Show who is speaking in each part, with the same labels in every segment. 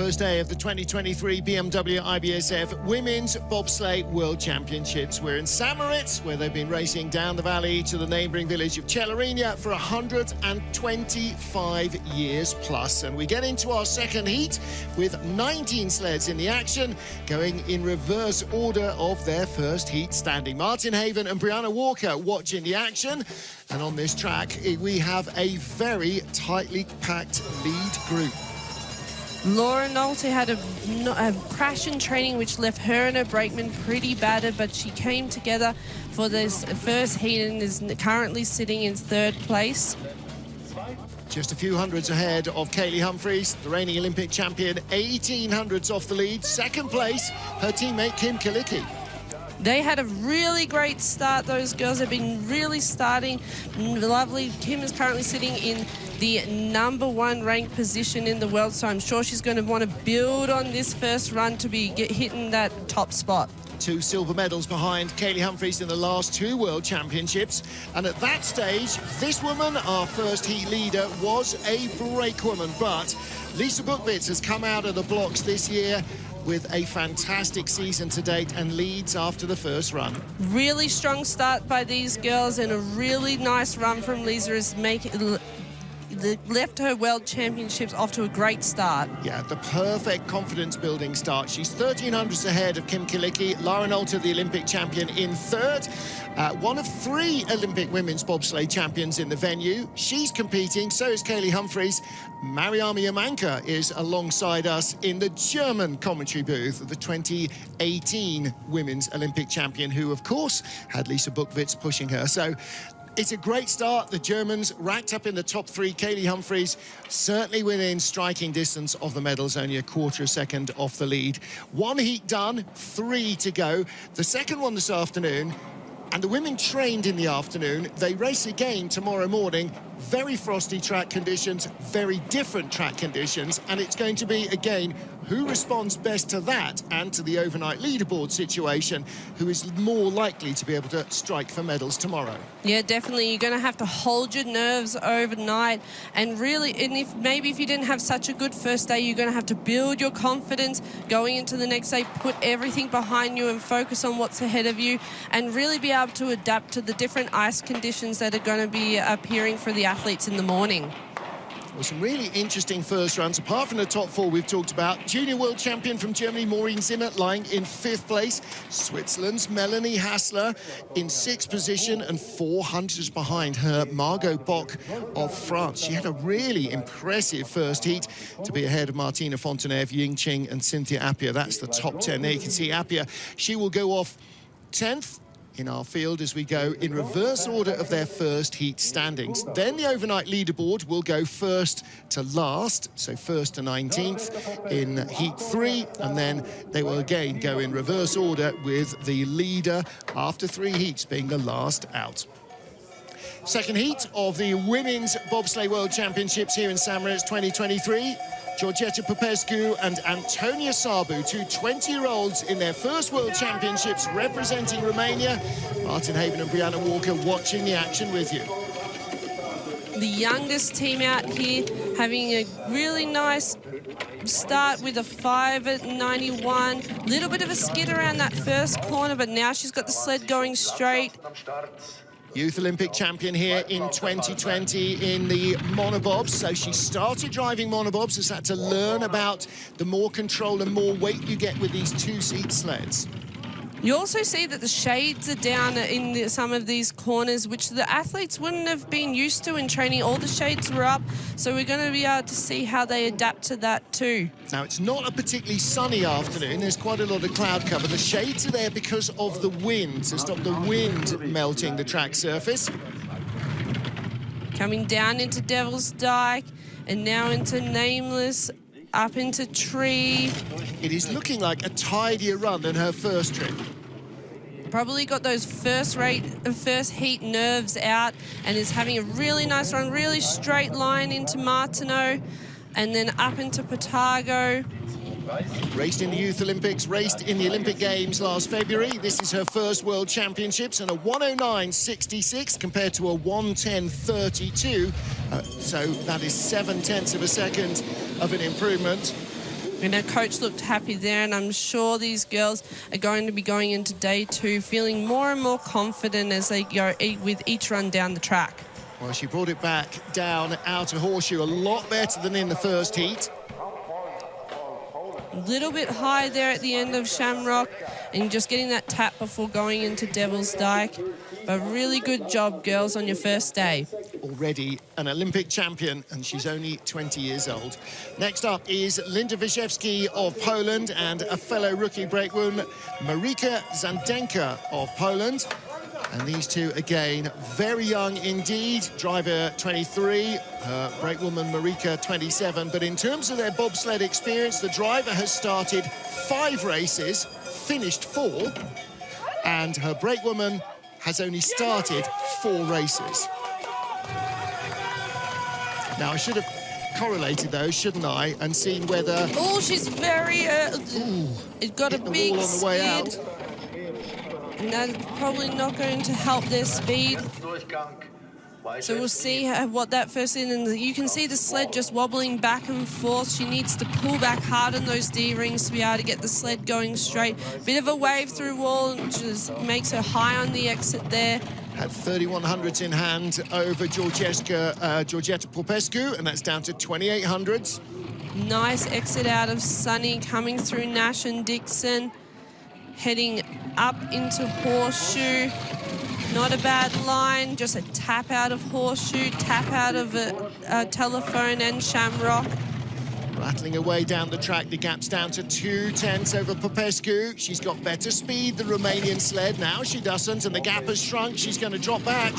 Speaker 1: first day of the 2023 BMW IBSF Women's Bobsleigh World Championships. We're in St. Moritz, where they've been racing down the valley to the neighbouring village of Celerina for 125 years plus. And we get into our second heat with 19 sleds in the action, going in reverse order of their first heat standing. Martin Haven and Brianna Walker watching the action. And on this track, we have a very tightly packed lead group.
Speaker 2: Laura Nolte had a crash in training which left her and her brakeman pretty battered, but she came together for this first heat and is currently sitting in third place.
Speaker 1: Just a few hundreds ahead of Kaylee Humphries, the reigning Olympic champion, 18 hundredths off the lead. Second place, her teammate Kim Kalicki.
Speaker 2: They had a really great start. Those girls have been really starting lovely. Kim is currently sitting in the #1 ranked position in the world, so I'm sure she's going to want to build on this first run to be hitting that top spot.
Speaker 1: 2 silver medals behind Kaylee Humphries in the last 2 World Championships. And at that stage, this woman, our first heat leader, was a brakewoman. But Lisa Buchwitz has come out of the blocks this year with a fantastic season to date and leads after the first run.
Speaker 2: Really strong start by these girls and a really nice run from Lisa is left her World Championships off to a great start.
Speaker 1: Yeah, the perfect confidence-building start. She's 13 hundredths ahead of Kim Kalicki. Lauren Alter, the Olympic champion, in third. One of 3 Olympic women's bobsleigh champions in the venue. She's competing, so is Kaylee Humphries. Mariama Yamanka is alongside us in the German commentary booth, the 2018 women's Olympic champion, who, of course, had Lisa Buchwitz pushing her. So it's a great start. The Germans racked up in the top 3. Kaylee Humphries certainly within striking distance of the medals, only a quarter of a second off the lead. 1 heat done, 3 to go. The second one this afternoon, and the women trained in the afternoon. They race again tomorrow morning. Very frosty track conditions, very different track conditions, and it's going to be, again, who responds best to that and to the overnight leaderboard situation, who is more likely to be able to strike for medals tomorrow.
Speaker 2: Yeah, definitely. You're going to have to hold your nerves overnight, and really, and if you didn't have such a good first day, you're going to have to build your confidence going into the next day, put everything behind you and focus on what's ahead of you, and really be able to adapt to the different ice conditions that are going to be appearing for the athletes in the morning.
Speaker 1: Well, some really interesting first runs. Apart from the top 4 we've talked about, junior world champion from Germany, Maureen Zimmer, lying in 5th place. Switzerland's Melanie Hassler in 6th position and 400 behind her, Margot Bock of France. She had a really impressive first heat to be ahead of Martina Fontenay, Ying Qing and Cynthia Appia. That's the top 10 there. You can see Appia. She will go off 10th in our field as we go in reverse order of their first heat standings. Then the overnight leaderboard will go first to last, so first to 19th in heat 3, and then they will again go in reverse order with the leader after 3 heats being the last out. Second heat of the Women's Bobsleigh World Championships here in St. Moritz 2023. Georgeta Popescu and Antonia Sabu, 2 20-year-olds in their first World Championships representing Romania. Martin Haven and Brianna Walker watching the action with you.
Speaker 2: The youngest team out here having a really nice start with a 5 at 91. Little bit of a skid around that first corner, but now she's got the sled going straight.
Speaker 1: Youth Olympic champion here in 2020 in the Monobob. So she started driving Monobobs, has had to learn about the more control and more weight you get with these 2-seat sleds.
Speaker 2: You also see that the shades are down in some of these corners, which the athletes wouldn't have been used to in training. All the shades were up, so we're going to be able to see how they adapt to that too.
Speaker 1: Now, it's not a particularly sunny afternoon. There's quite a lot of cloud cover. The shades are there because of the wind, to stop the wind melting the track surface.
Speaker 2: Coming down into Devil's Dyke and now into Nameless, up into Tree.
Speaker 1: It is looking like a tidier run than her first trip.
Speaker 2: Probably got those first heat nerves out and is having a really nice run, really straight line into Martineau and then up into Patago.
Speaker 1: Raced in the Youth Olympics, raced in the Olympic Games last February. This is her first World Championships, and a 109.66 compared to a 110.32. So that is 0.7 of a second of an improvement.
Speaker 2: And her coach looked happy there, and I'm sure these girls are going to be going into day 2 feeling more and more confident as they go with each run down the track.
Speaker 1: Well, she brought it back down outer horseshoe a lot better than in the first heat.
Speaker 2: A little bit high there at the end of Shamrock and just getting that tap before going into Devil's Dyke. But really good job, girls, on your first day.
Speaker 1: Already an Olympic champion, and she's only 20 years old. Next up is Linda Wyszewski of Poland and a fellow rookie brakewoman, Marika Zandenka of Poland. And these two, again, very young indeed. Driver 23, brakewoman Marika 27. But in terms of their bobsled experience, the driver has started 5 races, finished 4, and her brakewoman has only started 4 races. Now, I should have correlated those, shouldn't I, and seen whether...
Speaker 2: Oh, she's very... it got a big
Speaker 1: on the way out.
Speaker 2: skid. And that's probably not going to help their speed. So we'll see what that first in, and you can see the sled just wobbling back and forth. She needs to pull back hard on those D-rings to be able to get the sled going straight. Bit of a wave through wall, which just makes her high on the exit there.
Speaker 1: Had 3100s in hand over Georgeta Popescu, and that's down to 2800s.
Speaker 2: Nice exit out of Sunny, coming through Nash and Dixon. Heading up into Horseshoe. Not a bad line, just a tap out of Horseshoe, tap out of a Telephone and Shamrock.
Speaker 1: Rattling away down the track, the gap's down to 2/10 over Popescu. She's got better speed, the Romanian sled. Now she doesn't, and the gap has shrunk. She's going to drop back.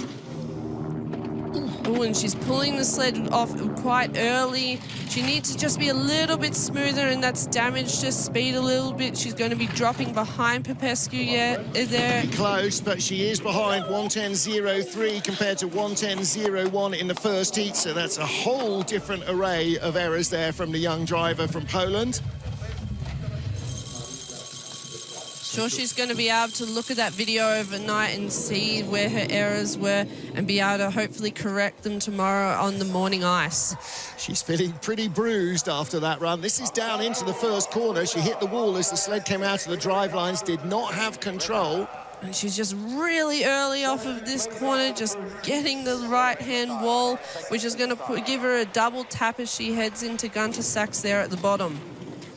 Speaker 2: Oh, and she's pulling the sled off quite early. She needs to just be a little bit smoother, and that's damaged her speed a little bit. She's going to be dropping behind Popescu there.
Speaker 1: Close, but she is behind 1:10.03 compared to 1:10.01 in the first heat, so that's a whole different array of errors there from the young driver from Poland.
Speaker 2: Sure, she's going to be able to look at that video overnight and see where her errors were and be able to hopefully correct them tomorrow on the morning ice.
Speaker 1: She's feeling pretty bruised after that run. This is down into the first corner. She hit the wall as the sled came out of the drive lines, did not have control.
Speaker 2: And she's just really early off of this corner, just getting the right-hand wall, which is going to give her a double tap as she heads into Gunter Sachs there at the bottom.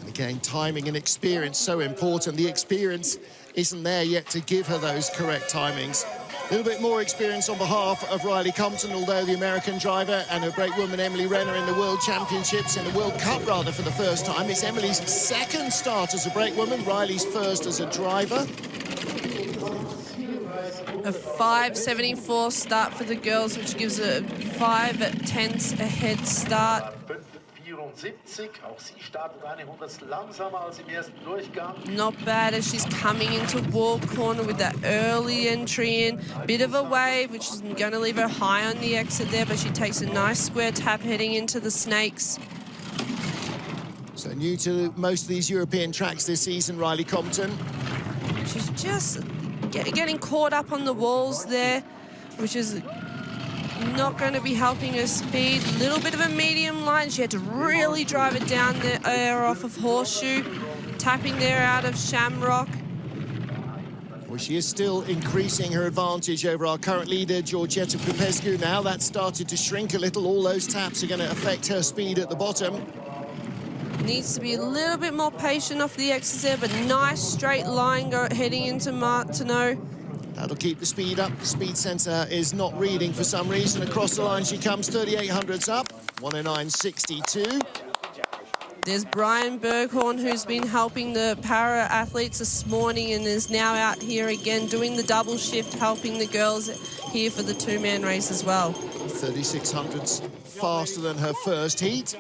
Speaker 1: Again, timing and experience so important. The experience isn't there yet to give her those correct timings. A little bit more experience on behalf of Riley Compton, although the American driver and her brakewoman Emily Renner in the World Championships, in the World Cup rather, for the first time. It's Emily's second start as a brakewoman, Riley's first as a driver.
Speaker 2: A 5.74 start for the girls, which gives a 5/10 a head start. Not bad as she's coming into wall corner with that early entry in. Bit of a wave, which is going to leave her high on the exit there, but she takes a nice square tap heading into the Snakes.
Speaker 1: So new to most of these European tracks this season, Riley Compton.
Speaker 2: She's just getting caught up on the walls there, which is not going to be helping her speed. A little bit of a medium line. She had to really drive it down there off of Horseshoe. Tapping there out of Shamrock.
Speaker 1: Well, she is still increasing her advantage over our current leader, Georgeta Popescu. Now that's started to shrink a little. All those taps are going to affect her speed at the bottom.
Speaker 2: Needs to be a little bit more patient off the exit there, but nice straight line heading into Martineau.
Speaker 1: That'll keep the speed up. The speed sensor is not reading for some reason. Across the line she comes, 3800s up, 109.62.
Speaker 2: There's Brian Berghorn, who's been helping the para-athletes this morning and is now out here again doing the double shift, helping the girls here for the two-man race as well.
Speaker 1: 3600s faster than her first heat.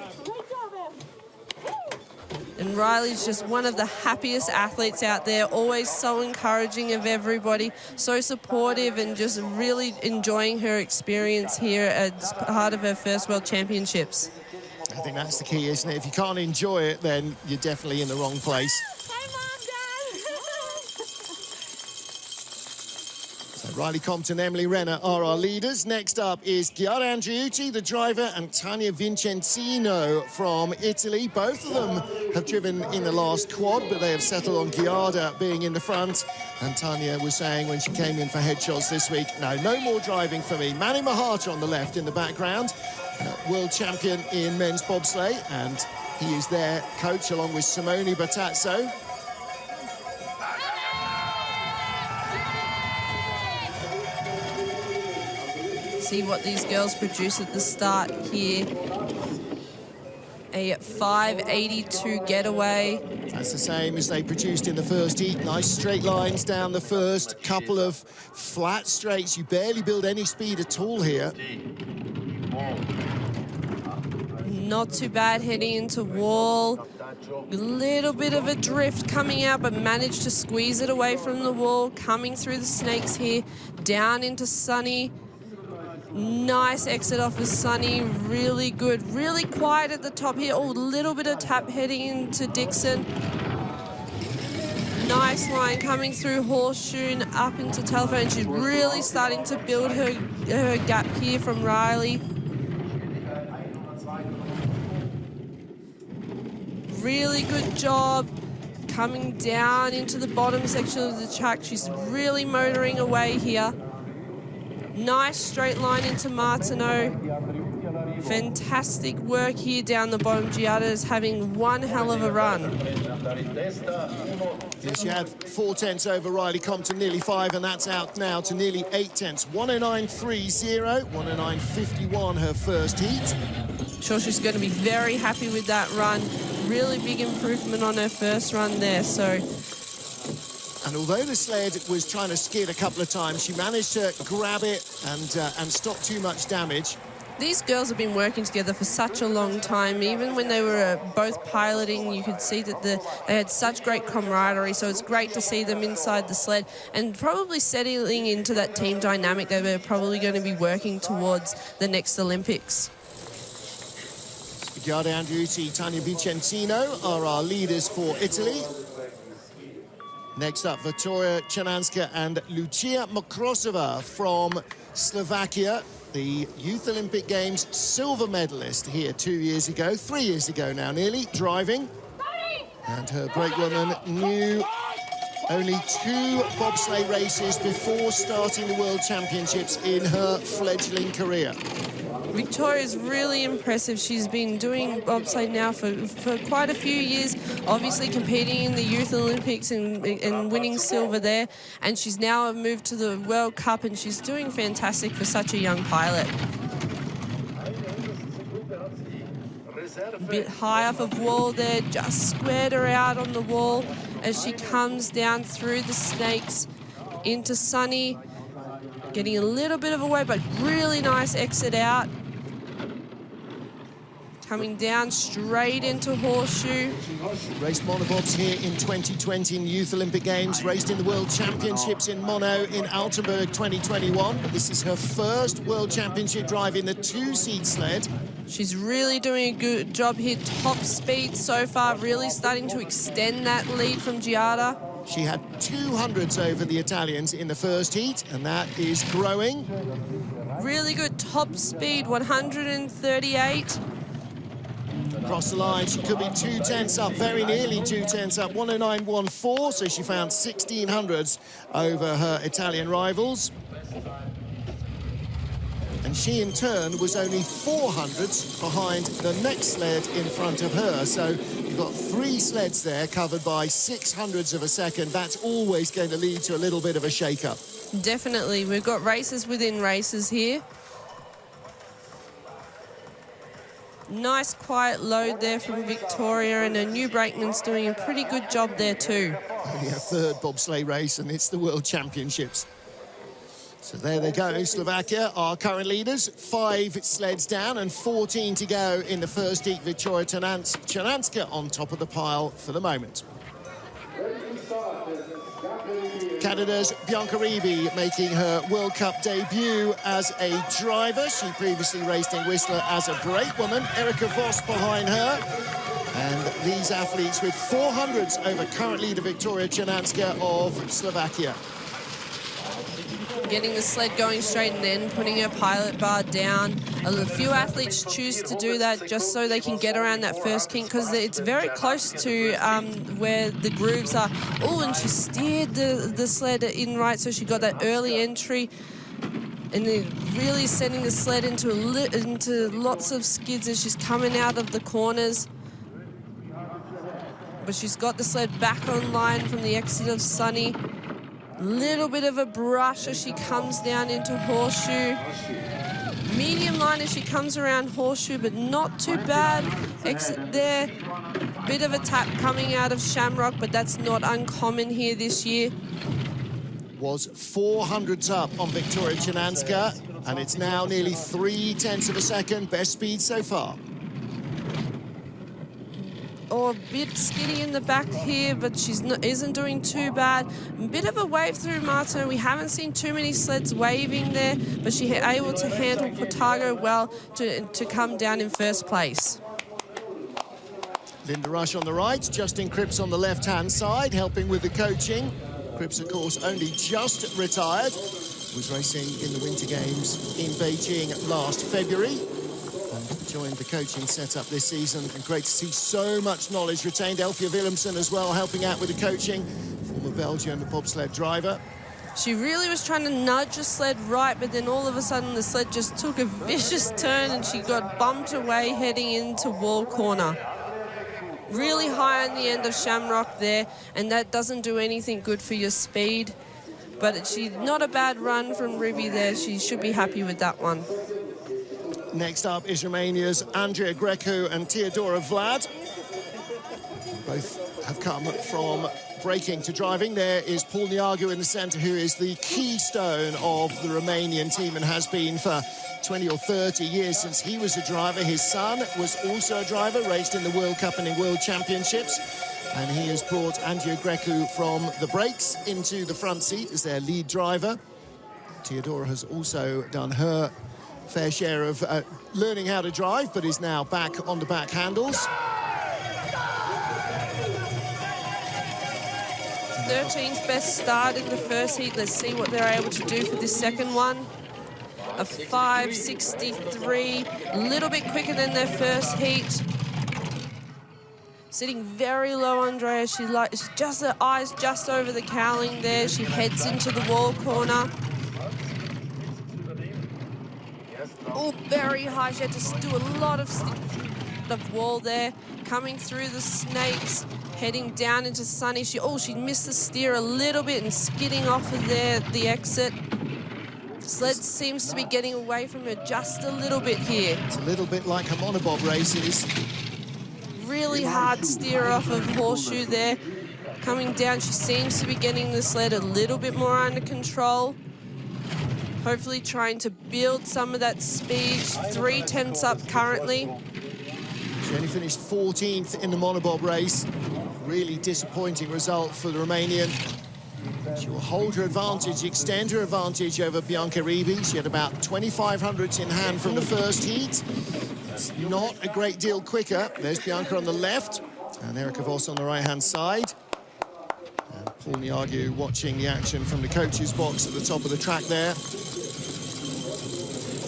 Speaker 2: And Riley's just one of the happiest athletes out there, always so encouraging of everybody, so supportive, and just really enjoying her experience here as part of her first World Championships.
Speaker 1: I think that's the key, isn't it? If you can't enjoy it, then you're definitely in the wrong place.
Speaker 3: Hi, Mom, Dad.
Speaker 1: So Riley Compton, Emily Renner are our leaders. Next up is Chiara Andriuti, the driver, and Tania Vincenzino from Italy. Both of them have driven in the last quad, but they have settled on Chiara being in the front. And Tania was saying when she came in for headshots this week, no more driving for me. Mani Mahata on the left in the background, world champion in men's bobsleigh, and he is their coach along with Simone Battazzo.
Speaker 2: See what these girls produce at the start here. A 582 getaway.
Speaker 1: That's the same as they produced in the first heat. Nice straight lines down the first, couple of flat straights. You barely build any speed at all here.
Speaker 2: Not too bad heading into wall. A little bit of a drift coming out, but managed to squeeze it away from the wall. Coming through the snakes here, down into Sunny. Nice exit off of Sunny, really good, really quiet at the top here. Oh, a little bit of tap heading into Dixon. Nice line coming through Horseshoe and up into Telephone. She's really starting to build her gap here from Riley. Really good job coming down into the bottom section of the track. She's really motoring away here. Nice straight line into Martineau. Fantastic work here down the bottom. Giada is having one hell of a run.
Speaker 1: Yes, she had 4 tenths over Riley Compton, nearly 5, and that's out now to nearly 8 tenths. 109.30, 109.51 her first heat.
Speaker 2: Sure, she's going to be very happy with that run. Really big improvement on her first run there, so...
Speaker 1: And although the sled was trying to skid a couple of times, she managed to grab it and stop too much damage.
Speaker 2: These girls have been working together for such a long time. Even when they were both piloting, you could see that they had such great camaraderie. So it's great to see them inside the sled and probably settling into that team dynamic that they're probably going to be working towards the next Olympics.
Speaker 1: Giada Andriuti, Tania Vincenzino are our leaders for Italy. Next up, Victoria Czernanska and Lucia Mokrosova from Slovakia, the Youth Olympic Games silver medalist here 2 years ago, 3 years ago now nearly, driving. And her brakewoman knew only 2 bobsleigh races before starting the World Championships in her fledgling career.
Speaker 2: Victoria's really impressive. She's been doing bobsleigh now for quite a few years, obviously competing in the Youth Olympics and winning silver there. And she's now moved to the World Cup, and she's doing fantastic for such a young pilot. A bit high off of wall there, just squared her out on the wall as she comes down through the snakes into Sunny. Getting a little bit of a way, but really nice exit out. Coming down straight into Horseshoe.
Speaker 1: Raced monobobs here in 2020 in the Youth Olympic Games, raced in the World Championships in Mono in Altenburg 2021. But this is her first World Championship drive in the 2-seat sled.
Speaker 2: She's really doing a good job here. Top speed so far, really starting to extend that lead from Giada.
Speaker 1: She had 200s over the Italians in the first heat, and that is growing.
Speaker 2: Really good top speed, 138.
Speaker 1: Across the line, she could be 2 tenths up, very nearly 2 tenths up, 109.14, so she found 1600s over her Italian rivals. And she, in turn, was only 400s behind the next sled in front of her. So you've got 3 sleds there covered by 600s of a second. That's always going to lead to a little bit of a shake-up.
Speaker 2: Definitely. We've got races within races here. Nice quiet load there from Victoria, and her new brakeman's doing a pretty good job there too.
Speaker 1: Only her 3rd bobsleigh race, and it's the World Championships. So there they go. Slovakia are current leaders. 5 sleds down and 14 to go in the first heat. Victoria Czernanska on top of the pile for the moment. Canada's Bianca Reeby making her World Cup debut as a driver. She previously raced in Whistler as a brakewoman. Erica Voss behind her. And these athletes with 400s over current leader Victoria Czernanska of Slovakia.
Speaker 2: getting the sled going straight and then putting her pilot bar down. A few athletes choose to do that just so they can get around that first kink because it's very close to where the grooves are. Oh, and she steered the sled in right, so she got that early entry. And then really sending the sled into lots of skids as she's coming out of the corners. But she's got the sled back online from the exit of Sunny. Little bit of a brush as she comes down into Horseshoe. Medium line as she comes around Horseshoe, but not too bad. Exit there. Bit of a tap coming out of Shamrock, but that's not uncommon here this year.
Speaker 1: Was 400s up on Victoria Chinanska, and it's now nearly 0.3 of a second. Best speed so far.
Speaker 2: Oh, a bit skiddy in the back here, but isn't doing too bad. A bit of a wave through Martin. We haven't seen too many sleds waving there, but she able to handle Portago well to come down in first place.
Speaker 1: Linda Rush on the right, Justin Cripps on the left-hand side, helping with the coaching. Cripps, of course, only just retired. Was racing in the Winter Games in Beijing last February. And joined the coaching setup this season. And great to see so much knowledge retained. Elfia Willemsen as well, helping out with the coaching. Former Belgian bobsled driver.
Speaker 2: She really was trying to nudge the sled right, but then all of a sudden the sled just took a vicious turn and she got bumped away heading into wall corner. Really high on the end of Shamrock there, and that doesn't do anything good for your speed. But she's not a bad run from Ruby there. She should be happy with that one.
Speaker 1: Next up is Romania's Andreea Grecu and Teodora Vlad. Both have come from braking to driving. There is Paul Niagu in the centre, who is the keystone of the Romanian team and has been for 20 or 30 years since he was a driver. His son was also a driver, raced in the World Cup and in World Championships. And he has brought Andreea Grecu from the brakes into the front seat as their lead driver. Teodora has also done her fair share of learning how to drive, but is now back on the back handles.
Speaker 2: 13's best start in the first heat. Let's see what they're able to do for this second one. A 5.63, a little bit quicker than their first heat. Sitting very low, Andrea. She's just her eyes just over the cowling there. She heads into the wall corner. Oh, very high. She had to do a lot of wall there. Coming through the snakes, heading down into Sunny. She missed the steer a little bit and skidding off of there at the exit. Sled seems to be getting away from her just a little bit here.
Speaker 1: It's a little bit like her Monobob races.
Speaker 2: Really hard steer off of Horseshoe there. Coming down, she seems to be getting the sled a little bit more under control. Hopefully trying to build some of that speed. 3/10 up currently.
Speaker 1: She only finished 14th in the Monobob race. Really disappointing result for the Romanian. She will hold her advantage, extend her advantage over Bianca Ribi. She had about 2,500s in hand from the first heat. It's not a great deal quicker. There's Bianca on the left and Erika Voss on the right-hand side. And Paul Niagu watching the action from the coach's box at the top of the track there.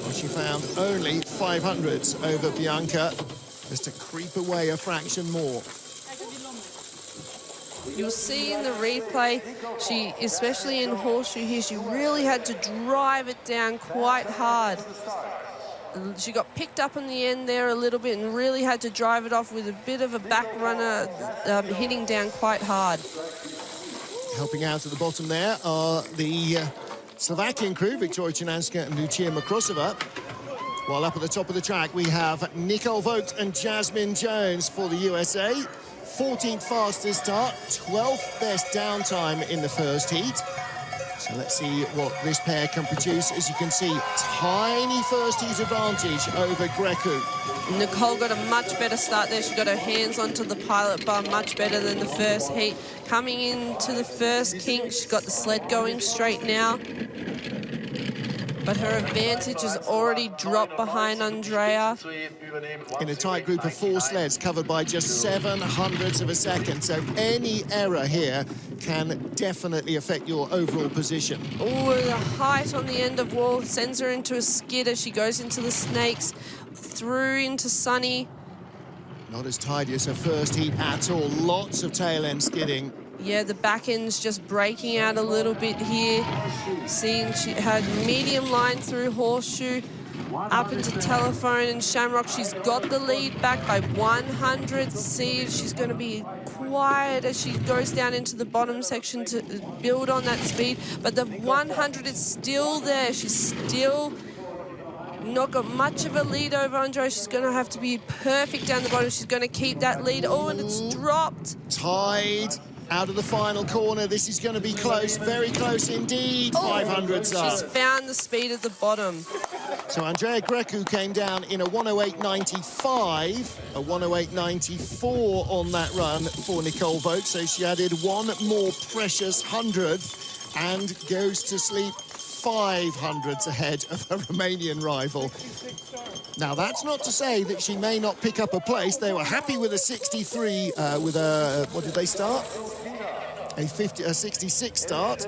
Speaker 1: Well, she found only 500s over Bianca, just to creep away a fraction more.
Speaker 2: You'll see in the replay, she, especially in Horseshoe here, she really had to drive it down quite hard. She got picked up in the end there a little bit and really had to drive it off with a bit of a back runner, hitting down quite hard.
Speaker 1: Helping out at the bottom there are the Slovakian crew, Victoria Chinanska and Lucia Makrosova. While up at the top of the track, we have Nicole Vogt and Jasmine Jones for the USA. 14th fastest start, 12th best downtime in the first heat. So let's see what this pair can produce. As you can see, tiny first heat advantage over Grecu.
Speaker 2: Nicole got a much better start there. She got her hands onto the pilot bar much better than the first heat. Coming into the first kink, she's got the sled going straight now. But her advantage has already dropped behind Andrea.
Speaker 1: In a tight group of 4 sleds covered by just 700ths of a second. So any error here can definitely affect your overall position.
Speaker 2: Oh, the height on the end of wall sends her into a skid as she goes into the snakes, through into Sunny.
Speaker 1: Not as tidy as her first heat at all. Lots of tail end skidding.
Speaker 2: Yeah, the back end's just breaking out a little bit here. Seeing she had medium line through Horseshoe, up into Telephone and Shamrock. She's got the lead back by 100. See, she's going to be quiet as she goes down into the bottom section to build on that speed. But the 100 is still there. She's still not got much of a lead over Andre. She's going to have to be perfect down the bottom. She's going to keep that lead. Oh, and it's dropped.
Speaker 1: Tied out of the final corner. This is going to be close, very close indeed. 500's up.
Speaker 2: She's found the speed at the bottom.
Speaker 1: So Andrea Grecu came down in a 108.95, a 108.94 on that run for Nicole Vogt. So she added one more precious 100 and goes to sleep 500s ahead of her Romanian rival. Now, that's not to say that she may not pick up a place. They were happy with a 63, with a, what did they start? A 66 start.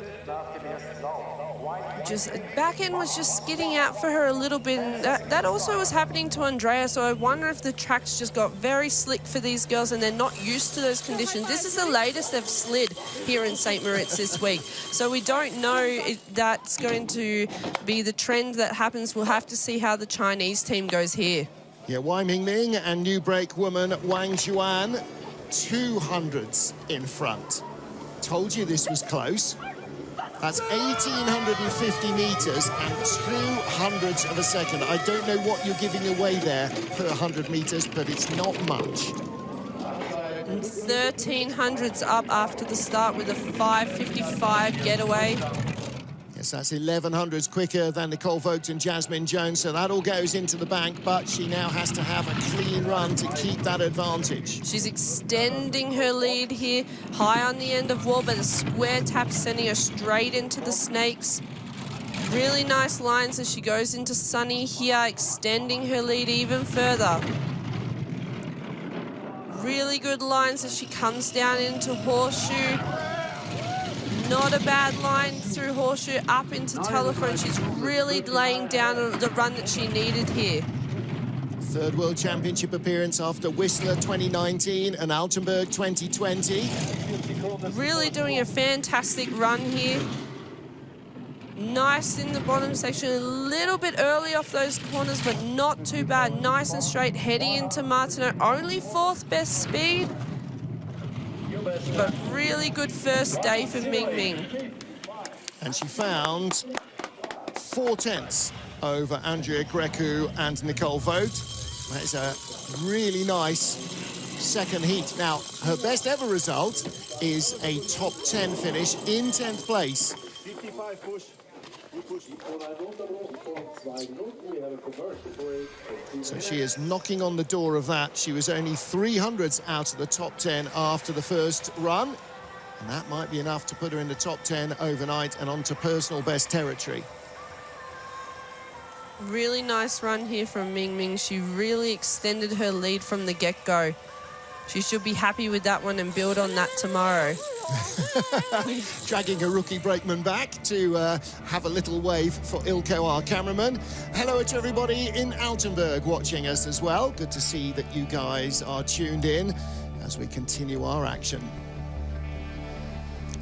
Speaker 2: Just back end was just skidding out for her a little bit, and that also was happening to Andrea. So I wonder if the tracks just got very slick for these girls and they're not used to those conditions. This is the latest they've slid here in St. Moritz this week, so we don't know if that's going to be the trend that happens. We'll have to see how the Chinese team goes here.
Speaker 1: Yeah, Wai Mingming and new break woman Wang Juan, 200s in front. Told you this was close. That's 1,850 meters and 200ths of a second. I don't know what you're giving away there per 100 meters, but it's not much.
Speaker 2: 1,300s up after the start with a 5:55 getaway.
Speaker 1: Yes, that's 1,100s quicker than Nicole Vogt and Jasmine Jones, so that all goes into the bank, but she now has to have a clean run to keep that advantage.
Speaker 2: She's extending her lead here, high on the end of wall, but a square tap sending her straight into the snakes. Really nice lines as she goes into Sunny here, extending her lead even further. Really good lines as she comes down into Horseshoe. Not a bad line through Horseshoe, up into Telephone. She's really laying down the run that she needed here.
Speaker 1: Third World Championship appearance after Whistler 2019 and Altenburg 2020.
Speaker 2: Really doing a fantastic run here. Nice in the bottom section, a little bit early off those corners, but not too bad. Nice and straight, heading into Martineau. Only fourth best speed, but really good first day for Mingming.
Speaker 1: And she found 4/10 over Andrea Grecu and Nicole Vogt. That is a really nice second heat. Now, her best ever result is a top 10 finish in 10th place. So she is knocking on the door of that. She was only 300s out of the top 10 after the first run, and that might be enough to put her in the top 10 overnight and onto personal best territory.
Speaker 2: Really nice run here from Mingming. She really extended her lead from the get-go. She should be happy with that one and build on that tomorrow.
Speaker 1: Dragging a rookie brakeman back to have a little wave for Ilko, our cameraman. Hello to everybody in Altenburg watching us as well. Good to see that you guys are tuned in as we continue our action.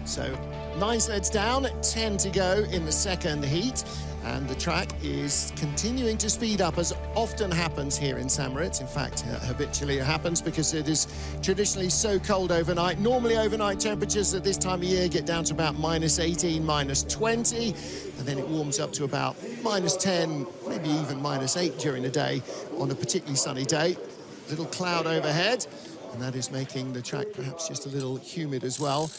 Speaker 1: So 9 sleds down, 10 to go in the second heat. And the track is continuing to speed up, as often happens here in St. Moritz. In fact, habitually it happens because it is traditionally so cold overnight. Normally overnight temperatures at this time of year get down to about -18, -20, and then it warms up to about -10, maybe even -8 during the day on a particularly sunny day. Little cloud overhead, and that is making the track perhaps just a little humid as well.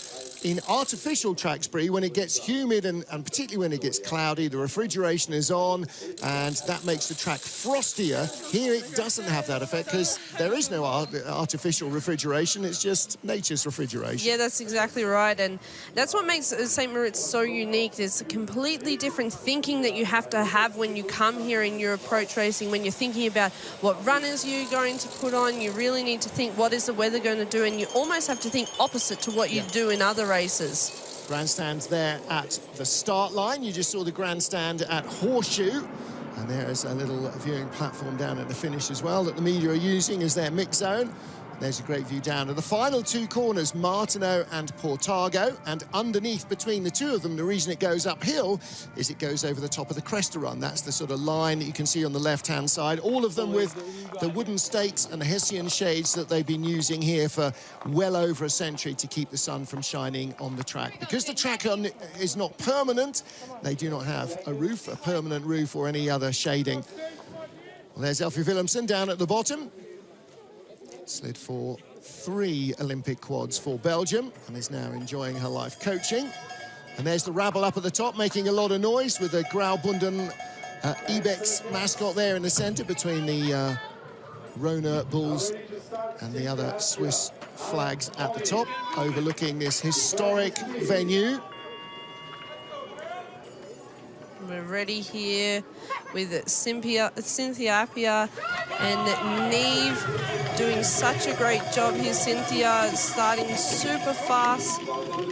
Speaker 1: In artificial tracks, Bree, when it gets humid and particularly when it gets cloudy, the refrigeration is on and that makes the track frostier. Here it doesn't have that effect because there is no artificial refrigeration, it's just nature's refrigeration.
Speaker 2: Yeah, that's exactly right, and that's what makes St. Moritz so unique. There's a completely different thinking that you have to have when you come here and you approach racing. When you're thinking about what runners you're going to put on, you really need to think what is the weather going to do, and you almost have to think opposite to what you do in other races.
Speaker 1: Grandstands there at the start line. You just saw the grandstand at Horseshoe. And there is a little viewing platform down at the finish as well that the media are using as their mix zone. There's a great view down to the final two corners, Martineau and Portago. And underneath, between the two of them, the reason it goes uphill is it goes over the top of the Cresta Run. That's the sort of line that you can see on the left-hand side. All of them with the wooden stakes and the Hessian shades that they've been using here for well over a century to keep the sun from shining on the track. Because the track is not permanent, they do not have a roof, a permanent roof or any other shading. Well, there's Elfie Willemsen down at the bottom. Slid for 3 Olympic quads for Belgium and is now enjoying her life coaching. And there's the rabble up at the top making a lot of noise with the Graubünden Ibex mascot there in the centre between the Rhône Bulls and the other Swiss flags at the top, overlooking this historic venue.
Speaker 2: We're ready here with Cynthia Appia and Neve doing such a great job here. Cynthia starting super fast.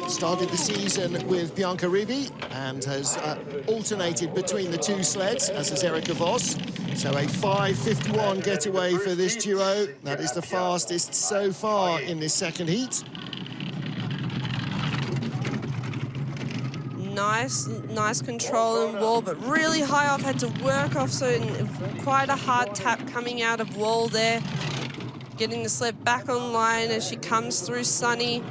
Speaker 1: Started the season with Bianca Ribi and has alternated between the two sleds, as has Erica Voss. So a 5:51 getaway for this duo. That is the fastest so far in this second heat.
Speaker 2: Nice control and wall, but really high off, had to work off, so quite a hard tap coming out of wall there. Getting the sled back online as she comes through Sunny.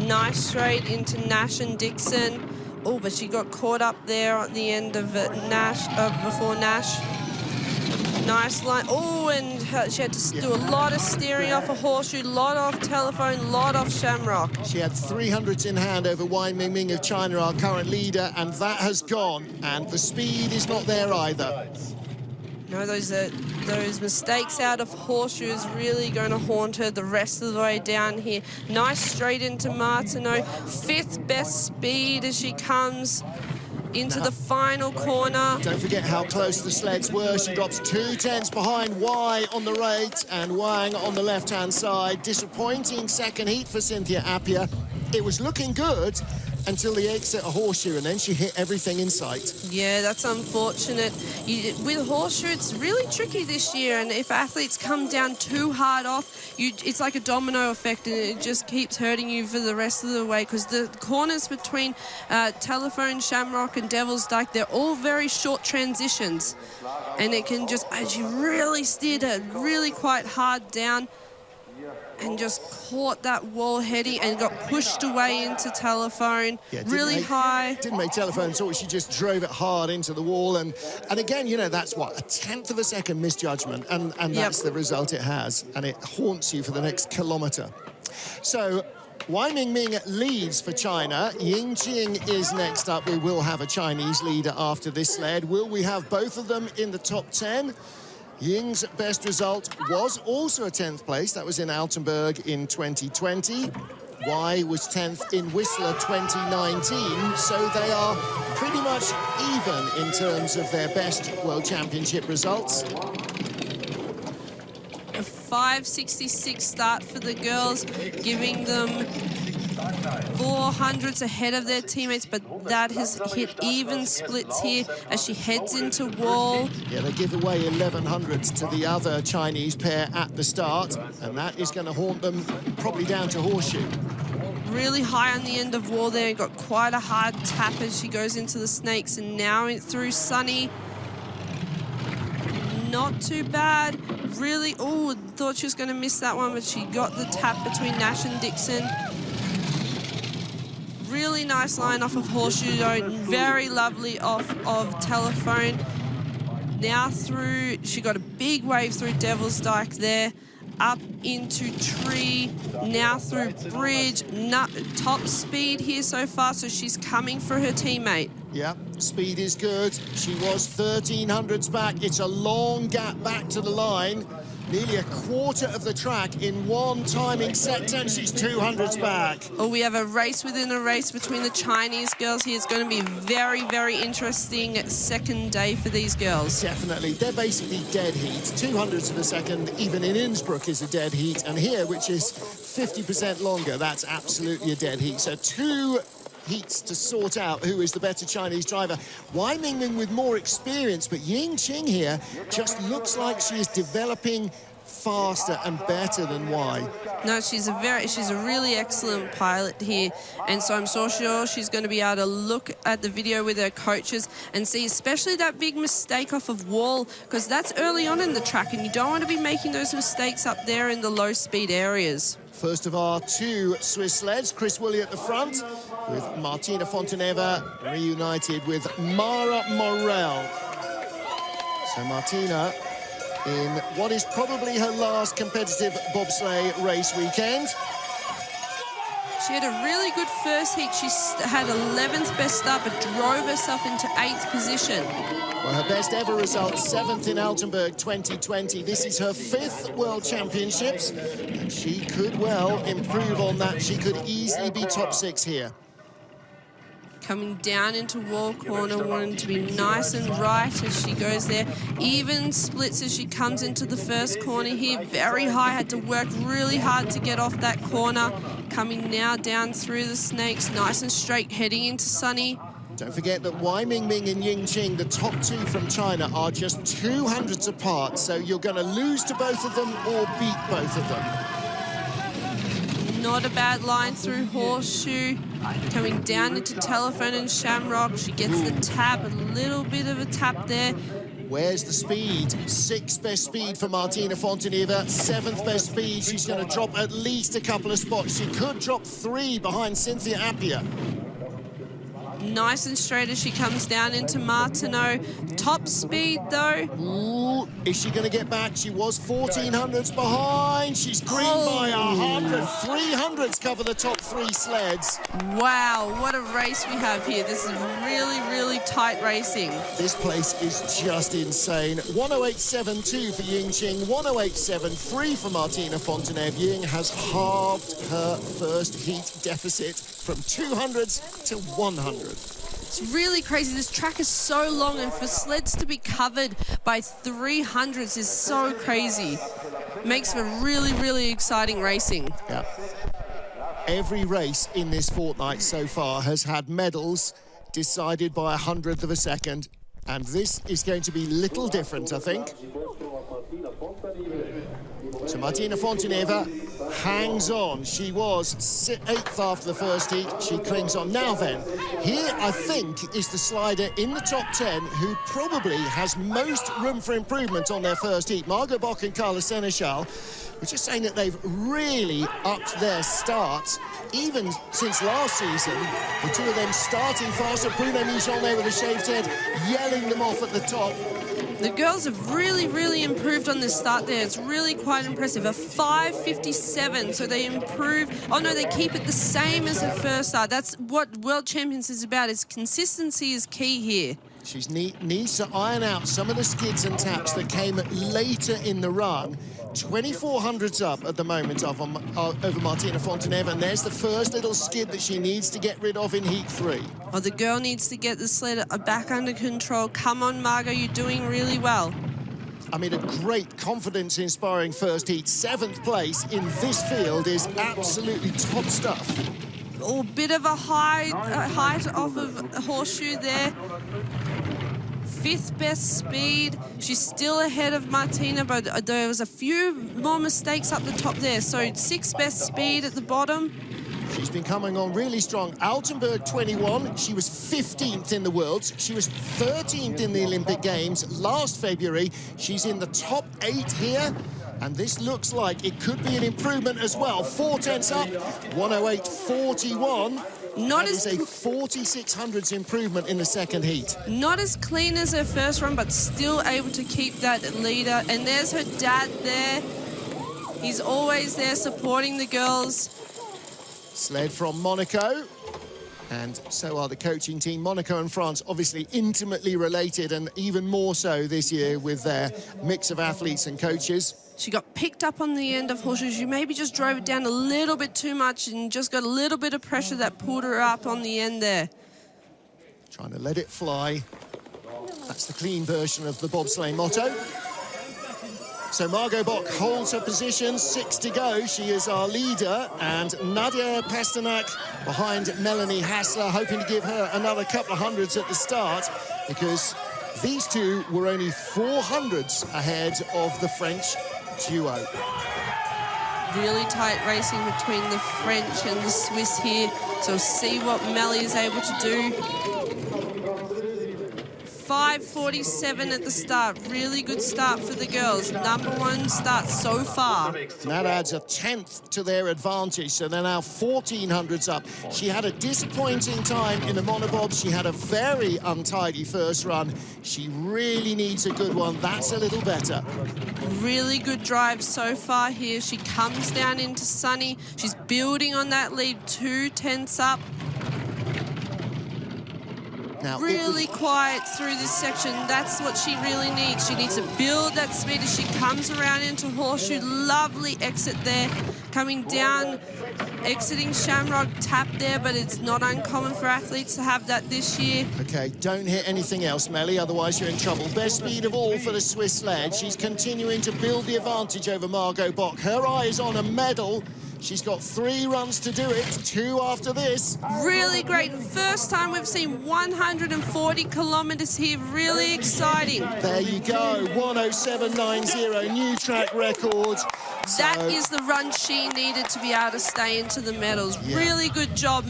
Speaker 2: Nice straight into Nash and Dixon. Oh, but she got caught up there at the end of Nash, before Nash. Nice line. Oh, and she had to do a lot of steering off a Horseshoe, lot off Telephone, lot off Shamrock.
Speaker 1: She had 300s in hand over Wai Mingming of China, our current leader, and that has gone. And the speed is not there either.
Speaker 2: No, those mistakes out of Horseshoe is really going to haunt her the rest of the way down here. Nice straight into Martineau. 5th best speed as she comes into the final corner.
Speaker 1: Don't forget how close the sleds were. She drops 2 tenths behind Wai on the right and Wang on the left-hand side. Disappointing second heat for Cynthia Appia. It was looking good until the exit of Horseshoe, and then she hit everything in sight.
Speaker 2: Yeah, that's unfortunate. With Horseshoe, it's really tricky this year, and if athletes come down too hard off, it's like a domino effect, and it just keeps hurting you for the rest of the way, because the corners between Telephone, Shamrock, and Devil's Dyke, they're all very short transitions, and it can just, as you really steered her really quite hard down, and just caught that wall heading and got pushed away into Telephone, really high.
Speaker 1: Didn't make Telephone sort. She just drove it hard into the wall, and again, you know, that's what, 1/10 of a second misjudgment, and that's the result it has, and it haunts you for the next kilometre. So Wai Mingming leads for China. Ying Qing is next up. We will have a Chinese leader after this sled. Will we have both of them in the top 10? Ying's best result was also a 10th place. That was in Altenburg in 2020. Wai was 10th in Whistler 2019. So they are pretty much even in terms of their best World Championship results.
Speaker 2: A 5:66 start for the girls, giving them 400s ahead of their teammates, but that has hit even splits here as she heads into wall.
Speaker 1: Yeah, they give away 1100s to the other Chinese pair at the start, and that is going to haunt them probably down to Horseshoe.
Speaker 2: Really high on the end of wall there, got quite a hard tap as she goes into the snakes, and now through Sunny. Not too bad. Really, oh, thought she was going to miss that one, but she got the tap between Nash and Dixon. Really nice line off of Horseshoe, though. Very lovely off of Telephone. Now through, she got a big wave through Devil's Dyke there. Up into Tree, now through Bridge. Top speed here so far, so she's coming for her teammate.
Speaker 1: Yeah, speed is good. She was 1300s back. It's a long gap back to the line. Nearly a quarter of the track in one timing set, and she's 200s back.
Speaker 2: Oh, we have a race within a race between the Chinese girls here. It's going to be very, very interesting second day for these girls.
Speaker 1: Definitely. They're basically dead heat. 200ths of a second, even in Innsbruck, is a dead heat. And here, which is 50% longer, that's absolutely a dead heat. So 2 heats to sort out who is the better Chinese driver. Wai Mingming with more experience, but Ying Qing here just looks like she is developing faster and better than Wai.
Speaker 2: No, she's a really excellent pilot here, and so I'm so sure she's going to be able to look at the video with her coaches and see especially that big mistake off of wall, because that's early on in the track and you don't want to be making those mistakes up there in the low speed areas.
Speaker 1: First of our 2 Swiss sleds, Chris Woolley at the front, with Martina Fonteneva reunited with Mara Morel. So Martina in what is probably her last competitive bobsleigh race weekend.
Speaker 2: She had a really good first heat. She had 11th best start, but drove herself into 8th position.
Speaker 1: Well, her best ever result, 7th in Altenburg 2020. This is her 5th World Championships, and she could well improve on that. She could easily be top 6 here.
Speaker 2: Coming down into wall corner, wanting to be nice and right as she goes there. Even splits as she comes into the first corner here. Very high, had to work really hard to get off that corner. Coming now down through the snakes, nice and straight, heading into Sunny.
Speaker 1: Don't forget that Wai Mingming and Ying Qing, the top 2 from China, are just 200ths apart. So you're going to lose to both of them or beat both of them.
Speaker 2: Not a bad line through Horseshoe. Coming down into Telephone and Shamrock. She gets the tap, a little bit of a tap there.
Speaker 1: Where's the speed? 6th best speed for Martina Fonteneva, 7th best speed. She's going to drop at least a couple of spots. She could drop 3 behind Cynthia Appia.
Speaker 2: Nice and straight as she comes down into Martineau. Top speed, though.
Speaker 1: Ooh, is she going to get back? She was 1400s behind. She's green by 100. 300s cover the top 3 sleds.
Speaker 2: Wow, what a race we have here. This is really, really tight racing.
Speaker 1: This place is just insane. 108.72 for Ying Qing, 108.73 for Martina Fonteneve. Ying has halved her first heat deficit from 200s to 100.
Speaker 2: It's really crazy. This track is so long, and for sleds to be covered by 300s is so crazy. Makes for really, really exciting racing.
Speaker 1: Yeah. Every race in this fortnight so far has had medals decided by 100th of a second, and this is going to be little different, I think. So Martina Fonteneva hangs on. She was 8th after the first heat. She clings on. Now then, here I think is the slider in the top 10 who probably has most room for improvement on their first heat. Margot Bock and Carla Seneschal. We're just saying that they've really upped their start. Even since last season, the 2 of them starting faster. Bruno Mijonnet with a shaved head, yelling them off at the top.
Speaker 2: The girls have really, really improved on this start there. It's really quite impressive. A 5.57, so they improve. Oh, no, they keep it the same as the first start. That's what World Champions is about, is consistency is key here.
Speaker 1: She needs to iron out some of the skids and taps that came later in the run. 2400s up at the moment over Martina Fonteneva, and there's the first little skid that she needs to get rid of in Heat 3.
Speaker 2: Oh, the girl needs to get the sled back under control. Come on, Margot, you're doing really well.
Speaker 1: I mean, a great confidence-inspiring first heat. 7th place in this field is absolutely top stuff.
Speaker 2: Oh, bit of a height off of Horseshoe there. 5th best speed. She's still ahead of Martina, but there was a few more mistakes up the top there. So 6th best speed at the bottom.
Speaker 1: She's been coming on really strong. Altenburg 21, she was 15th in the Worlds. She was 13th in the Olympic Games last February. She's in the top 8 here. And this looks like it could be an improvement as well. 4 tenths up, 108.41. That is a 4600s improvement in the second heat.
Speaker 2: Not as clean as her first run, but still able to keep that leader. And there's her dad there. He's always there supporting the girls.
Speaker 1: Sled from Monaco. And so are the coaching team. Monaco and France obviously intimately related, and even more so this year with their mix of athletes and coaches.
Speaker 2: She got picked up on the end of horseshoes. You maybe just drove it down a little bit too much and just got a little bit of pressure that pulled her up on the end there.
Speaker 1: Trying to let it fly. That's the clean version of the bobsleigh motto. So Margot Bock holds her position, 6 to go. She is our leader, and Nadia Pasternak behind Melanie Hassler, hoping to give her another couple of hundreds at the start, because these two were only 400s ahead of the French duo.
Speaker 2: Really tight racing between the French and the Swiss here. So we'll see what Melly is able to do. 5:47 at the start. Really good start for the girls. #1 start so far.
Speaker 1: And that adds a 10th to their advantage, so they're now 1400s up. She had a disappointing time in the Monobob. She had a very untidy first run. She really needs a good one. That's a little better.
Speaker 2: Really good drive so far here. She comes down into Sunny. She's building on that lead, 2 tenths up.
Speaker 1: Now,
Speaker 2: really quiet through this section. That's what she really needs. She needs to build that speed as she comes around into Horseshoe. Lovely exit there. Coming down, exiting Shamrock, tap there, but it's not uncommon for athletes to have that this year.
Speaker 1: Okay, don't hit anything else, Melly, otherwise you're in trouble. Best speed of all for the Swiss sled. She's continuing to build the advantage over Margot Bock. Her eye is on a medal. She's got 3 runs to do it, 2 after this.
Speaker 2: Really great. First time we've seen 140 kilometres here. Really exciting.
Speaker 1: There you go, 107.90, new track record.
Speaker 2: That is the run she needed to be able to stay into the medals. Yeah. Really good job,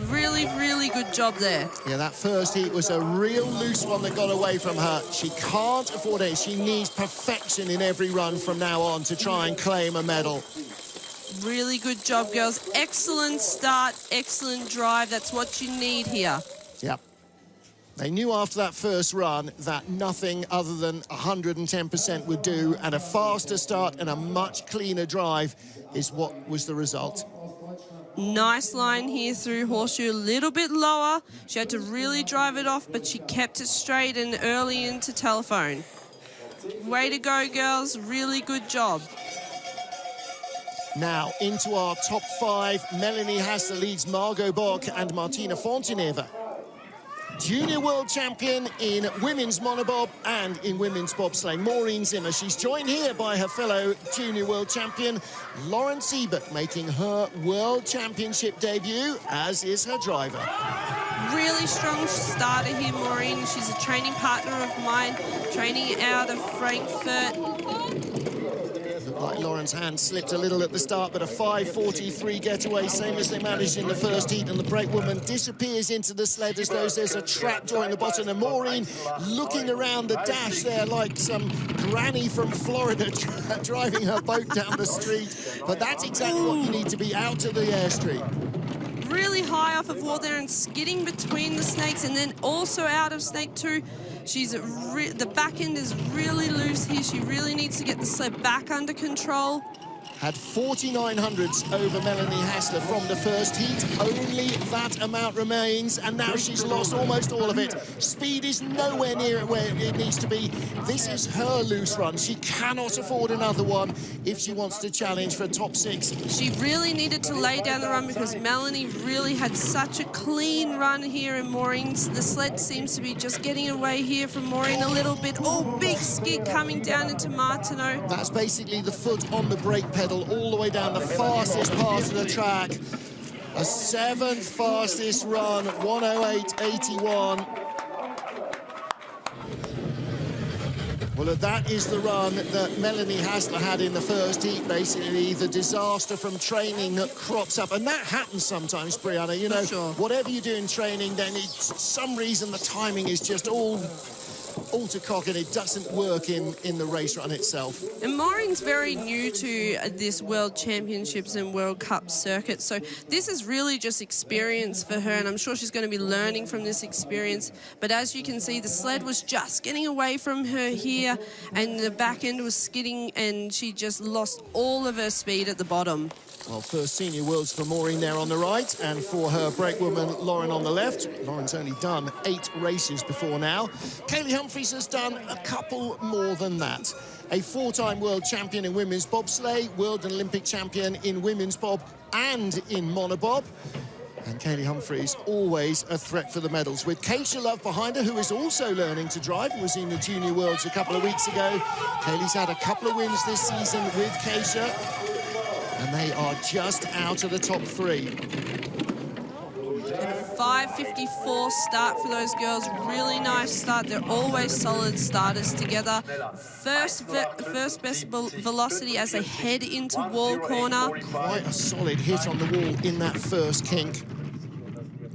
Speaker 2: Really, really good job there.
Speaker 1: Yeah, that first heat was a real loose one that got away from her. She can't afford it. She needs perfection in every run from now on to try and claim a medal.
Speaker 2: Really good job, girls. Excellent start, excellent drive. That's what you need here.
Speaker 1: Yep. They knew after that first run that nothing other than 110% would do, and a faster start and a much cleaner drive is what was the result.
Speaker 2: Nice line here through Horseshoe, a little bit lower. She had to really drive it off, but she kept it straight and early into Telephone. Way to go, girls. Really good job.
Speaker 1: Now, into our top 5, Melanie Hassler leads Margot Bock and Martina Fonteneva. Junior world champion in women's monobob and in women's bobsleigh, Maureen Zimmer. She's joined here by her fellow junior world champion, Lauren Siebert, making her world championship debut, as is her driver.
Speaker 2: Really strong starter here, Maureen. She's a training partner of mine, training out of Frankfurt.
Speaker 1: Looked like Lauren's hand slipped a little at the start, but a 5:43 getaway, same as they managed in the first heat, and the brakewoman disappears into the sled as though there's a trapdoor in the bottom, and Maureen looking around the dash there like some granny from Florida driving her boat down the street. But that's exactly what you need to be out to the airstream.
Speaker 2: Really high off of wall there and skidding between the snakes, and then also out of snake 2. The back end is really loose here. She really needs to get the sled back under control. Had
Speaker 1: 4900s over Melanie Hassler from the first heat. Only that amount remains, and now she's lost almost all of it. Speed is nowhere near where it needs to be. This is her loose run. She cannot afford another one if she wants to challenge for top 6.
Speaker 2: She really needed to lay down the run because Melanie really had such a clean run here in Maureen's. The sled seems to be just getting away here from Maureen a little bit. Oh, big skid coming down into Martineau.
Speaker 1: That's basically the foot on the brake pedal all the way down the fastest part of the track. A 7th fastest run, 108.81. Well, that is the run that Melanie Hassler had in the first heat, basically. The disaster from training that crops up. And that happens sometimes, Brianna. You know,
Speaker 2: sure.
Speaker 1: Whatever you do in training, then it's some reason the timing is just all to cock, and it doesn't work in the race run itself.
Speaker 2: And Maureen's very new to this World Championships and World Cup circuit, so this is really just experience for her, and I'm sure she's going to be learning from this experience. But as you can see, the sled was just getting away from her here, and the back end was skidding, and she just lost all of her speed at the bottom.
Speaker 1: Well, first senior worlds for Maureen there on the right, and for her brakewoman Lauren on the left. Lauren's only done 8 races before now. Kaylee Humphries has done a couple more than that. A 4-time world champion in women's bobsleigh, world and Olympic champion in women's bob and in monobob. And Kaylee Humphries, always a threat for the medals. With Keisha Love behind her, who is also learning to drive, was in the Junior Worlds a couple of weeks ago. Kaylee's had a couple of wins this season with Keisha, and they are just out of the top 3.
Speaker 2: And a 5:54 start for those girls. Really nice start. They're always solid starters together. First best velocity as they head into wall corner.
Speaker 1: Quite a solid hit on the wall in that first kink.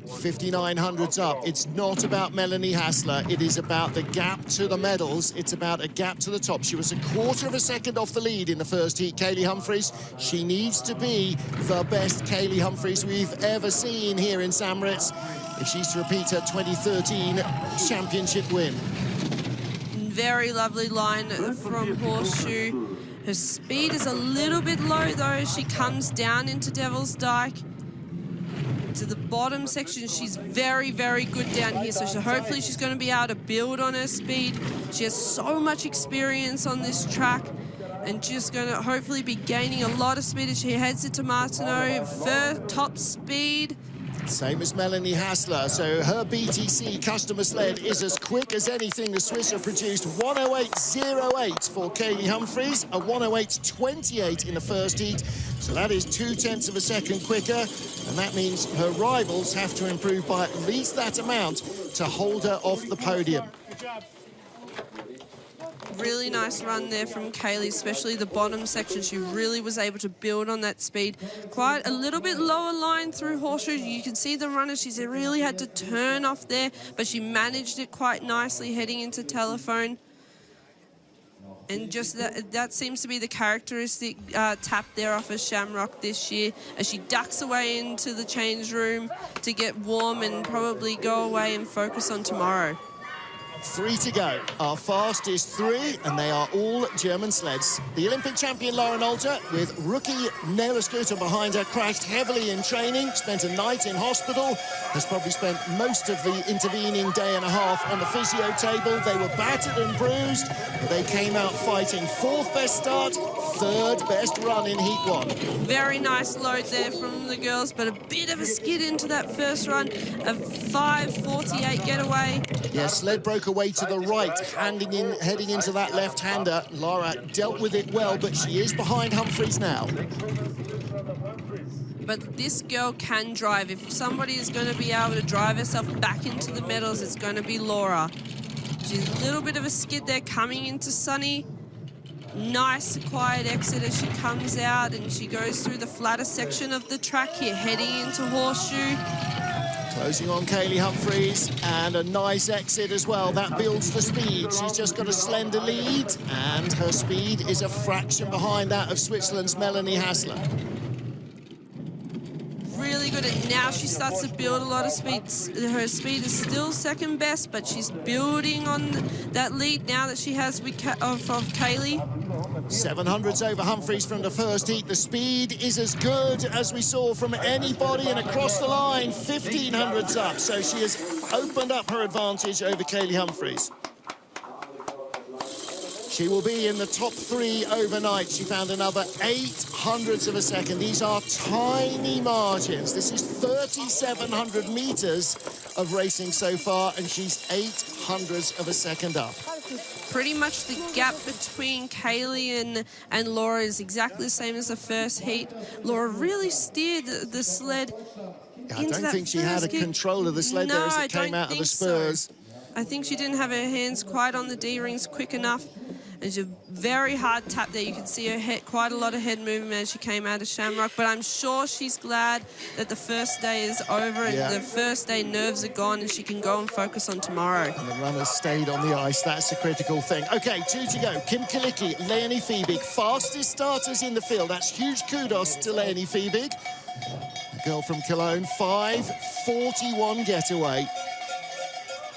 Speaker 1: 5900s up. It's not about Melanie Hassler. It is about the gap to the medals. It's about a gap to the top. She was a quarter of a second off the lead in the first heat, Kaylee Humphries. She needs to be the best Kaylee Humphries we've ever seen here in St. Moritz if she's to repeat her 2013 championship win.
Speaker 2: Very lovely line from Horseshoe. Her speed is a little bit low though as she comes down into Devil's Dyke. To the bottom section, she's very, very good down here, so hopefully she's going to be able to build on her speed. She has so much experience on this track and just going to hopefully be gaining a lot of speed as she heads into Martineau. Top speed.
Speaker 1: Same as Melanie Hassler, so her BTC customer sled is as quick as anything the Swiss have produced. 108.08 for Kaylee Humphries, a 108.28 in the first heat. So that is 0.2 of a second quicker, and that means her rivals have to improve by at least that amount to hold her off the podium.
Speaker 2: Really nice run there from Kaylee, especially the bottom section. She really was able to build on that speed. Quite a little bit lower line through Horseshoe. You can see the runner. She's really had to turn off there, but she managed it quite nicely heading into Telephone. And just that seems to be the characteristic tap there off of Shamrock this year as she ducks away into the change room to get warm and probably go away and focus on tomorrow.
Speaker 1: 3 to go. Our fastest 3, and they are all German sleds. The Olympic champion Lauren Alter, with rookie Nela Scooter behind her, crashed heavily in training, spent a night in hospital, has probably spent most of the intervening day and a half on the physio table. They were battered and bruised, but they came out fighting. 4th best start, 3rd best run in Heat 1.
Speaker 2: Very nice load there from the girls, but a bit of a skid into that first run. A 5:48 getaway.
Speaker 1: Yeah, sled broke away to the right, heading into that left-hander. Lara dealt with it well, but she is behind Humphries now.
Speaker 2: But this girl can drive. If somebody is going to be able to drive herself back into the medals, it's going to be Laura. She's a little bit of a skid there coming into Sunny. Nice quiet exit as she comes out and she goes through the flatter section of the track here, heading into Horseshoe.
Speaker 1: Closing on Kaylee Humphries, and a nice exit as well. That builds the speed. She's just got a slender lead, and her speed is a fraction behind that of Switzerland's Melanie Hassler.
Speaker 2: Really good, and now she starts to build a lot of speed. Her speed is still second best, but she's building on that lead now that she has with of Kaylee.
Speaker 1: 700s over Humphries from the first heat. The speed is as good as we saw from anybody, and across the line, 1500s up. So she has opened up her advantage over Kaylee Humphries. She will be in the top 3 overnight. She found another 800ths of a second. These are tiny margins. This is 3,700 meters of racing so far, and she's 800ths of a second up.
Speaker 2: Pretty much the gap between Kaylee and Laura is exactly the same as the first heat. Laura really steered the sled.
Speaker 1: I don't think she had a control of the sled there as it came out of the spurs.
Speaker 2: So. I think she didn't have her hands quite on the D-rings quick enough. It's a very hard tap there. You can see her head, quite a lot of head movement as she came out of Shamrock. But I'm sure she's glad that the first day is over and the first day nerves are gone and she can go and focus on tomorrow.
Speaker 1: And the runners stayed on the ice. That's the critical thing. OK, 2 to go. Kim Kalicki, Leonie Fiebig, fastest starters in the field. That's huge kudos to Leonie Fiebig. The girl from Cologne, 5:41 getaway.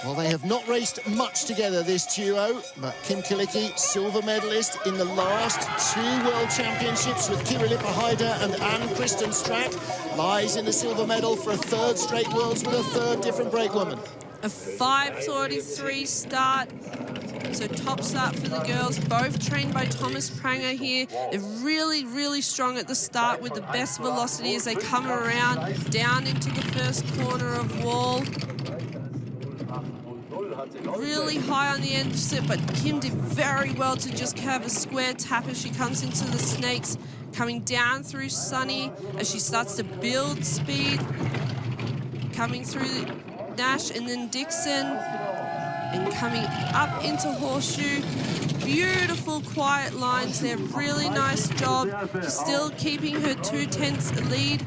Speaker 1: Well, they have not raced much together, this duo, but Kim Kilicki, silver medalist in the last 2 World Championships with Kira Lipper-Hyder and Anne Kristenstrack, lies in the silver medal for a 3rd straight Worlds with a 3rd different brakewoman.
Speaker 2: A 5:43 start. So top start for the girls, both trained by Thomas Pranger here. They're really, really strong at the start with the best velocity as they come around down into the first corner of wall. Really high on the end, but Kim did very well to just have a square tap as she comes into the snakes, coming down through Sunny as she starts to build speed, coming through Nash and then Dixon, and coming up into Horseshoe. Beautiful quiet lines there, really nice job. Still keeping her 2/10 lead.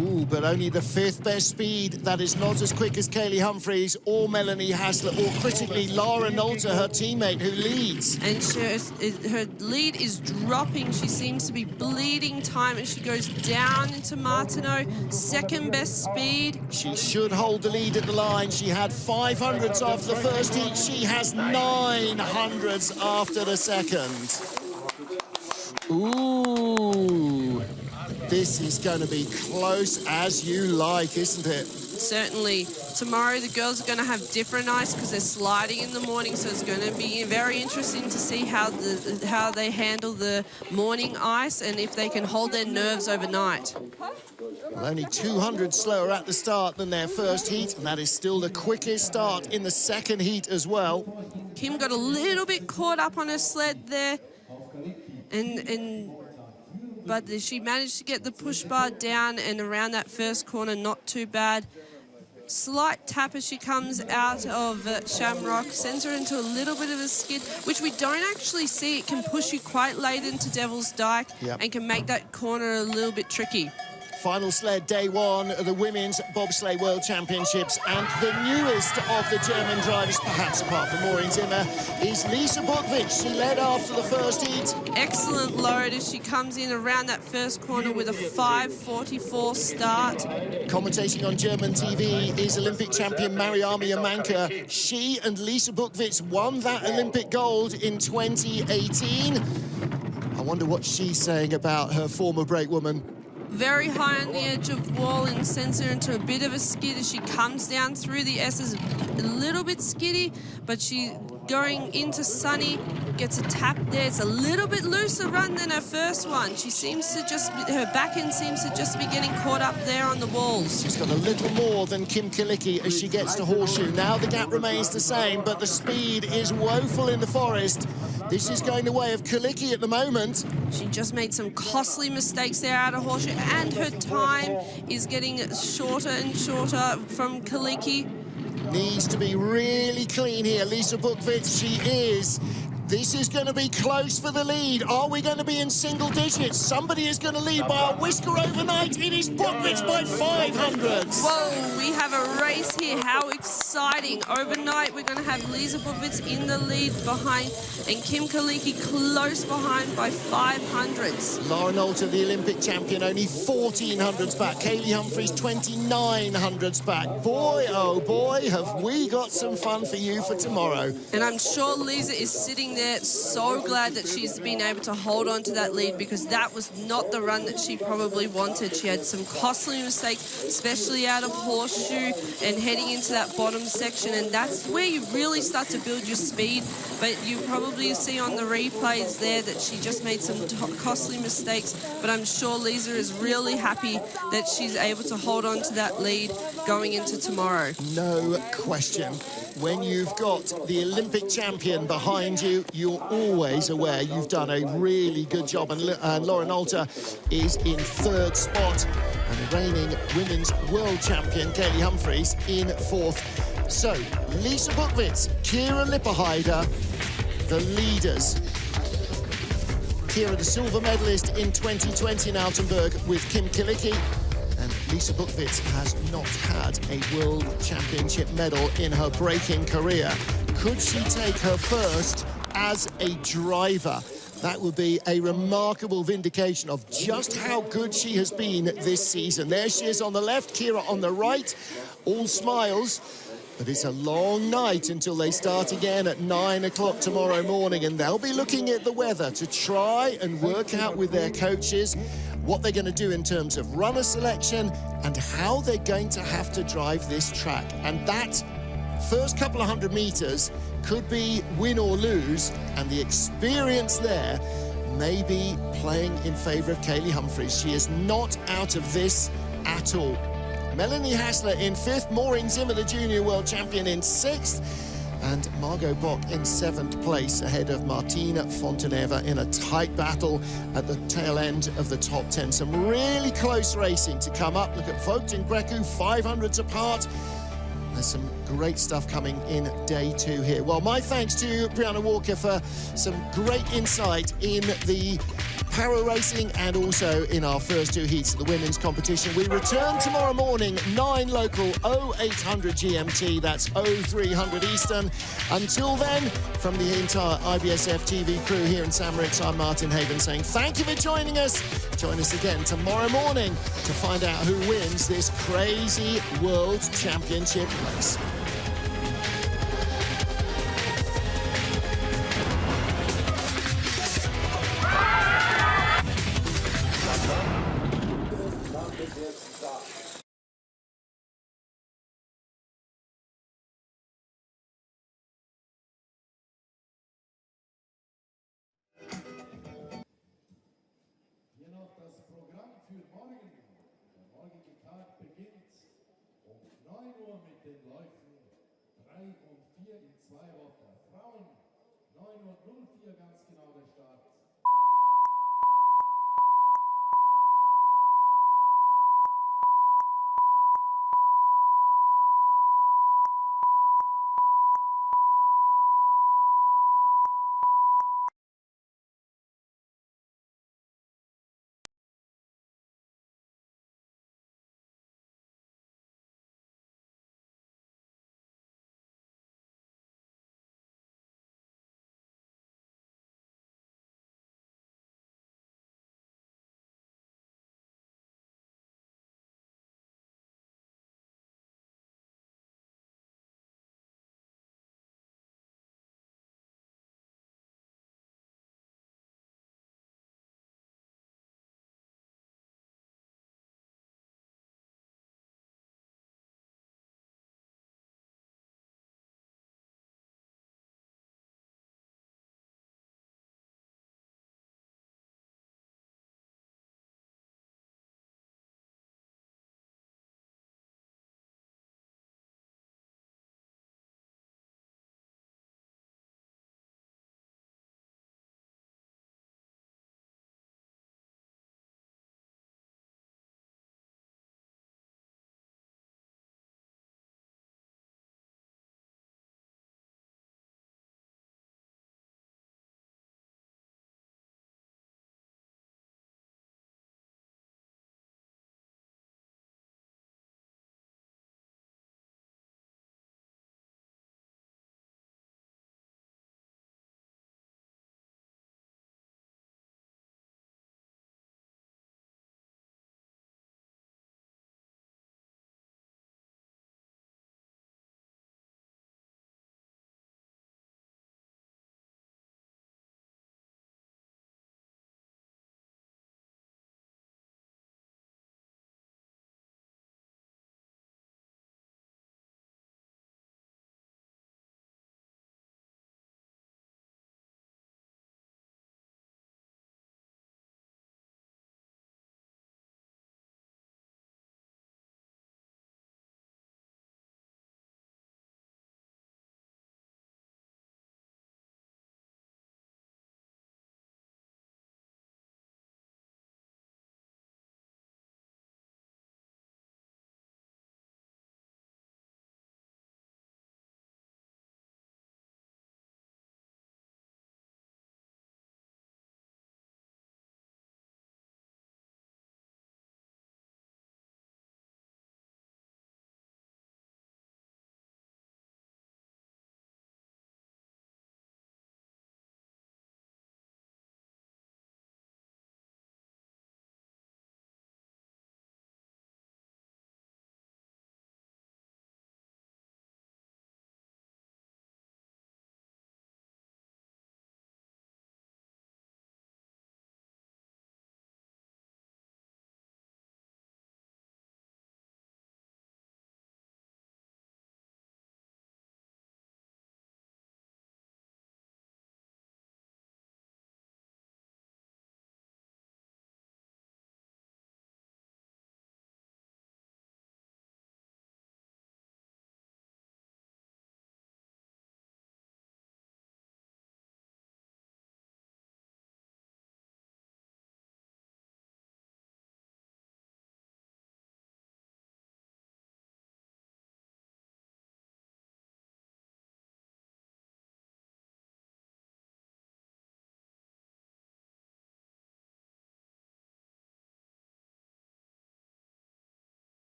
Speaker 1: Ooh, but only the 5th best speed. That is not as quick as Kaylee Humphries or Melanie Hassler, or critically Lara Nolter, her teammate, who leads.
Speaker 2: And her lead is dropping. She seems to be bleeding time as she goes down into Martineau. 2nd best speed.
Speaker 1: She should hold the lead at the line. She had 500s after the first heat. She has 900s after the second. Ooh. This is going to be close as you like, isn't it?
Speaker 2: Certainly. Tomorrow the girls are going to have different ice because they're sliding in the morning, so it's going to be very interesting to see how they handle the morning ice and if they can hold their nerves overnight.
Speaker 1: Well, only 200 slower at the start than their first heat, and that is still the quickest start in the second heat as well.
Speaker 2: Kim got a little bit caught up on her sled there, but she managed to get the push bar down and around that first corner, not too bad. Slight tap as she comes out of Shamrock, sends her into a little bit of a skid, which we don't actually see. It can push you quite late into Devil's Dyke, and can make that corner a little bit tricky.
Speaker 1: Final sled, day 1 of the Women's Bobsleigh World Championships, and the newest of the German drivers, perhaps apart from Maureen Zimmer, is Lisa Bukovic. She led after the first heat.
Speaker 2: Excellent load as she comes in around that first corner with a 5:44 start.
Speaker 1: Commentating on German TV is Olympic champion Mariama Yamanka. She and Lisa Bukovic won that Olympic gold in 2018. I wonder what she's saying about her former brakewoman.
Speaker 2: Very high on the edge of wall and sends her into a bit of a skid as she comes down through the S's. A little bit skiddy, but she going into Sunny, gets a tap there. It's a little bit looser run than her first one. She seems to her back end seems to just be getting caught up there on the walls.
Speaker 1: She's got a little more than Kim Kilicki as she gets to Horseshoe. Now the gap remains the same, but the speed is woeful in the forest. This is going the way of Kilicki at the moment.
Speaker 2: She just made some costly mistakes there out of Horseshoe, and her time is getting shorter and shorter from Kilicki.
Speaker 1: Needs to be really clean here. Lisa Bukovic, she is. This is going to be close for the lead. Are we going to be in single digits? Somebody is going to lead by a whisker overnight. It is Bukovic by 500s.
Speaker 2: Whoa, we have a race here. How exciting. Overnight, we're going to have Lisa Bukovic in the lead behind, and Kim Kilicki close behind by 500s.
Speaker 1: Lara Nolter, the Olympic champion, only 1400s back. Kaylee Humphries, 2900s back. Boy, oh boy, have we got some fun for you for tomorrow.
Speaker 2: And I'm sure Lisa is sitting there so glad that she's been able to hold on to that lead, because that was not the run that she probably wanted. She had some costly mistakes, especially out of Horseshoe and heading into that bottom section, and that's where you really start to build your speed. But you probably see on the replays there that she just made some costly mistakes, but I'm sure Lisa is really happy that she's able to hold on to that lead going into tomorrow.
Speaker 1: No question. When you've got the Olympic champion behind you, you're always aware you've done a really good job. And Lara Nolter is in 3rd spot, and the reigning women's world champion, Kaylee Humphries, in 4th. So, Lisa Bukovic, Kira Lipper-Hyder, the leaders. Kira, the silver medalist in 2020 in Altenburg with Kim Kilicki. And Lisa Bukovic has not had a world championship medal in her braking career. Could she take her first as a driver? That would be a remarkable vindication of just how good she has been this season. There she is on the left, Kira on the right, all smiles. But it's a long night until they start again at 9 o'clock tomorrow morning, and they'll be looking at the weather to try and work out with their coaches what they're going to do in terms of runner selection and how they're going to have to drive this track. And that first couple of 100 meters could be win or lose, and the experience there may be playing in favor of Kaylee Humphries. She is not out of this at all. Melanie Hassler in 5th, Maureen Zimmer, the junior world champion, in 6th, and Margot Bock in 7th place ahead of Martina Fontaneva in a tight battle at the tail end of the top 10. Some really close racing to come up. Look at Vogt and Grecu, 500s apart. There's some great stuff coming in day 2 here. Well, my thanks to Brianna Walker for some great insight in the para racing and also in our first 2 heats of the women's competition. We return tomorrow morning, 9 local, 0800 GMT, that's 0300 Eastern. Until then, from the entire IBSF TV crew here in St Moritz, I'm Martin Haven saying thank you for joining us. Join us again tomorrow morning to find out who wins this crazy World Championship race.
Speaker 3: Das Programm für morgen. Der morgige Tag beginnt um 9 Uhr mit den Läufen 3 und 4 in 2 Wochen. Frauen 9:04 Uhr ganz genau der Start.